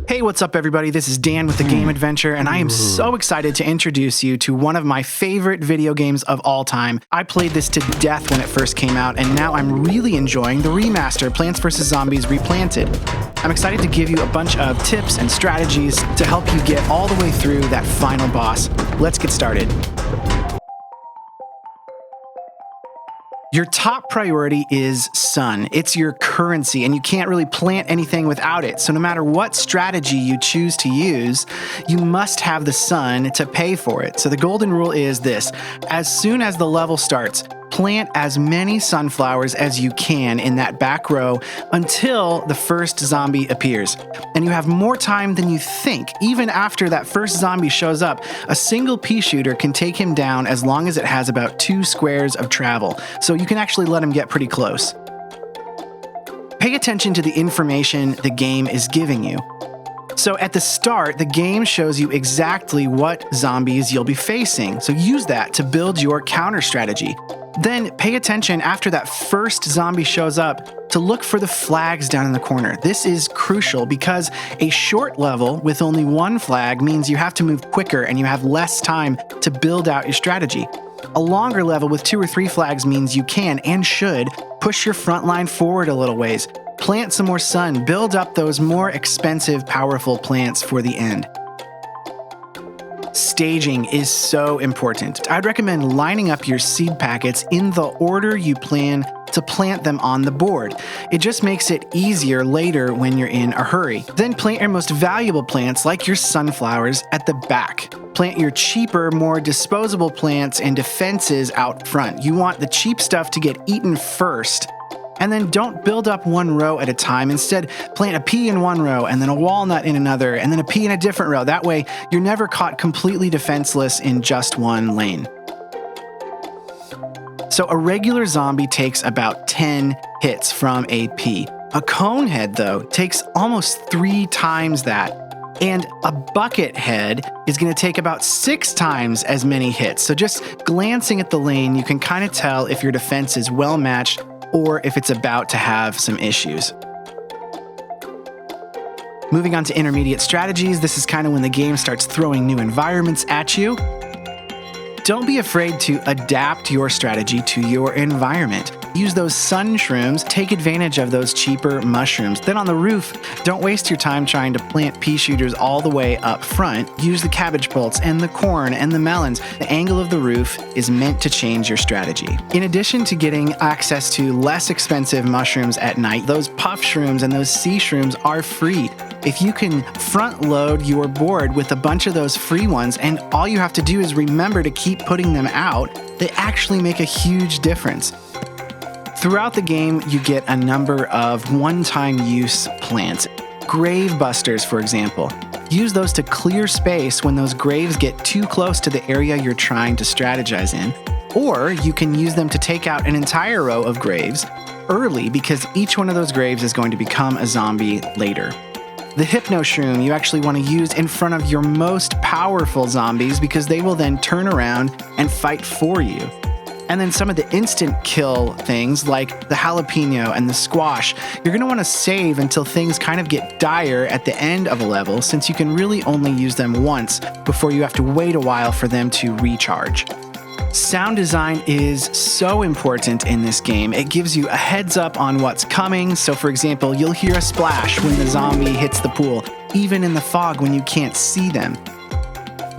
Hey, what's up everybody? This is Dan with The Game Adventure, and I am so excited to introduce you to one of my favorite video games of all time. I played this to death when it first came out, and now I'm really enjoying the remaster, Plants vs. Zombies Replanted. I'm excited to give you a bunch of tips and strategies to help you get all the way through that final boss. Let's get started. Your top priority is sun. It's your currency, and you can't really plant anything without it. So no matter what strategy you choose to use, you must have the sun to pay for it. So the golden rule is this: as soon as the level starts, plant as many sunflowers as you can in that back row until the first zombie appears. And you have more time than you think. Even after that first zombie shows up, a single pea shooter can take him down as long as it has about 2 squares of travel. So you can actually let him get pretty close. Pay attention to the information the game is giving you. So at the start, the game shows you exactly what zombies you'll be facing. So use that to build your counter strategy. Then pay attention after that first zombie shows up to look for the flags down in the corner. This is crucial because a short level with only one flag means you have to move quicker and you have less time to build out your strategy. A longer level with 2 or 3 flags means you can and should push your front line forward a little ways. Plant some more sun, build up those more expensive, powerful plants for the end. Staging is so important. I'd recommend lining up your seed packets in the order you plan to plant them on the board. It just makes it easier later when you're in a hurry. Then plant your most valuable plants, like your sunflowers, at the back. Plant your cheaper, more disposable plants and defenses out front. You want the cheap stuff to get eaten first. And then don't build up one row at a time. Instead, plant a pea in one row, and then a walnut in another, and then a pea in a different row. That way, you're never caught completely defenseless in just one lane. So a regular zombie takes about 10 hits from a pea. A cone head, though, takes almost 3 times that. And a bucket head is going to take about 6 times as many hits. So just glancing at the lane, you can kind of tell if your defense is well matched or if it's about to have some issues. Moving on to intermediate strategies, this is kind of when the game starts throwing new environments at you. Don't be afraid to adapt your strategy to your environment. Use those sun shrooms, take advantage of those cheaper mushrooms. Then on the roof, don't waste your time trying to plant pea shooters all the way up front. Use the cabbage pults and the corn and the melons. The angle of the roof is meant to change your strategy. In addition to getting access to less expensive mushrooms at night, those puff shrooms and those sea shrooms are free. If you can front load your board with a bunch of those free ones, and all you have to do is remember to keep putting them out, they actually make a huge difference. Throughout the game, you get a number of one-time use plants. Grave busters, for example. Use those to clear space when those graves get too close to the area you're trying to strategize in. Or you can use them to take out an entire row of graves early, because each one of those graves is going to become a zombie later. The Hypno Shroom you actually want to use in front of your most powerful zombies, because they will then turn around and fight for you. And then some of the instant kill things like the jalapeno and the squash, you're going to want to save until things kind of get dire at the end of a level, since you can really only use them once before you have to wait a while for them to recharge. Sound design is so important in this game. It gives you a heads up on what's coming. So for example, you'll hear a splash when the zombie hits the pool, even in the fog when you can't see them.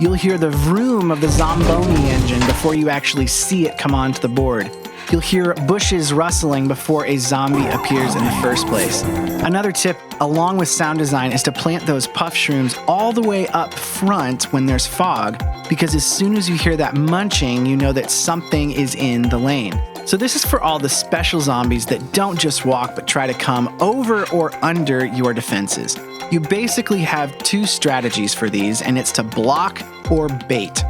You'll hear the vroom of the Zomboni engine before you actually see it come onto the board. You'll hear bushes rustling before a zombie appears in the first place. Another tip, along with sound design, is to plant those puff shrooms all the way up front when there's fog, because as soon as you hear that munching, you know that something is in the lane. So this is for all the special zombies that don't just walk but try to come over or under your defenses. You basically have 2 strategies for these, and it's to block or bait.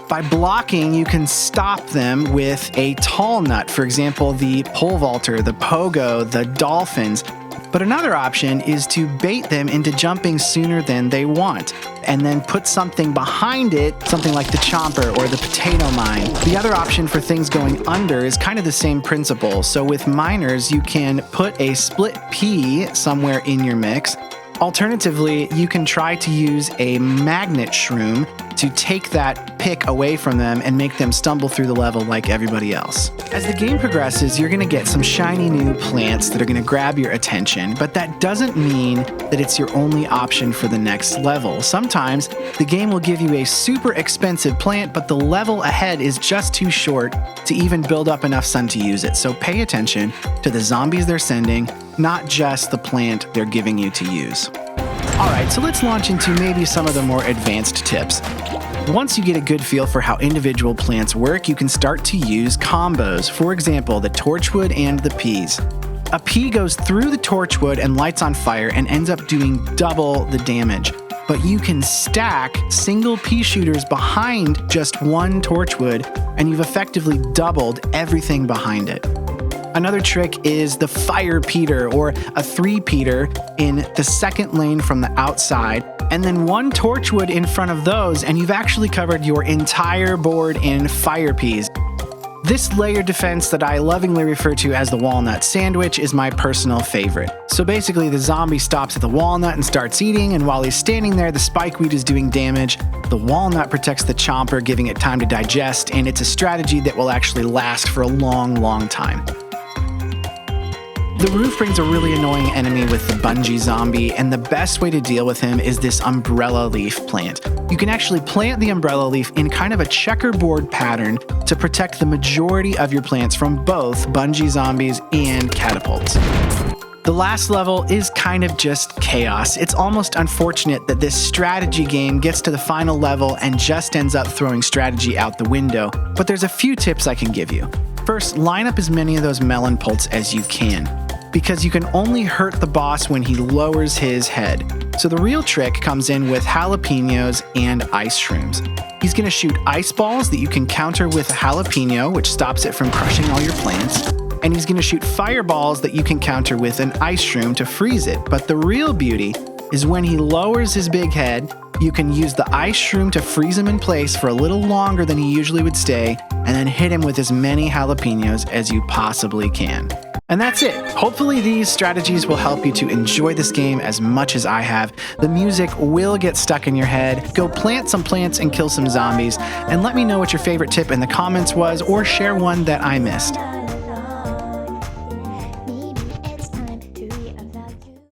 By blocking, you can stop them with a tall nut, for example, the pole vaulter, the pogo, the dolphins. But another option is to bait them into jumping sooner than they want, and then put something behind it, something like the chomper or the potato mine. The other option for things going under is kind of the same principle. So with miners, you can put a split pea somewhere in your mix, Alternatively, you can try to use a magnet shroom to take that pick away from them and make them stumble through the level like everybody else. As the game progresses, you're going to get some shiny new plants that are going to grab your attention, but that doesn't mean that it's your only option for the next level. Sometimes the game will give you a super expensive plant, but the level ahead is just too short to even build up enough sun to use it. So pay attention to the zombies they're sending, not just the plant they're giving you to use. Alright, so let's launch into maybe some of the more advanced tips. Once you get a good feel for how individual plants work, you can start to use combos. For example, the torchwood and the peas. A pea goes through the torchwood and lights on fire and ends up doing double the damage. But you can stack single pea shooters behind just one torchwood, and you've effectively doubled everything behind it. Another trick is the fire peter, or a 3-peter in the second lane from the outside, and then one torchwood in front of those, and you've actually covered your entire board in fire peas. This layer defense that I lovingly refer to as the walnut sandwich is my personal favorite. So basically the zombie stops at the walnut and starts eating, and while he's standing there, the spikeweed is doing damage. The walnut protects the chomper, giving it time to digest, and it's a strategy that will actually last for a long, long time. The roof brings a really annoying enemy with the bungee zombie, and the best way to deal with him is this umbrella leaf plant. You can actually plant the umbrella leaf in kind of a checkerboard pattern to protect the majority of your plants from both bungee zombies and catapults. The last level is kind of just chaos. It's almost unfortunate that this strategy game gets to the final level and just ends up throwing strategy out the window, but there's a few tips I can give you. First, line up as many of those melon pults as you can, because you can only hurt the boss when he lowers his head. So the real trick comes in with jalapenos and ice shrooms. He's going to shoot ice balls that you can counter with a jalapeno, which stops it from crushing all your plants. And he's going to shoot fireballs that you can counter with an ice shroom to freeze it. But the real beauty is when he lowers his big head, you can use the ice shroom to freeze him in place for a little longer than he usually would stay, and then hit him with as many jalapenos as you possibly can. And that's it. Hopefully these strategies will help you to enjoy this game as much as I have. The music will get stuck in your head. Go plant some plants and kill some zombies, and let me know what your favorite tip in the comments was, or share one that I missed.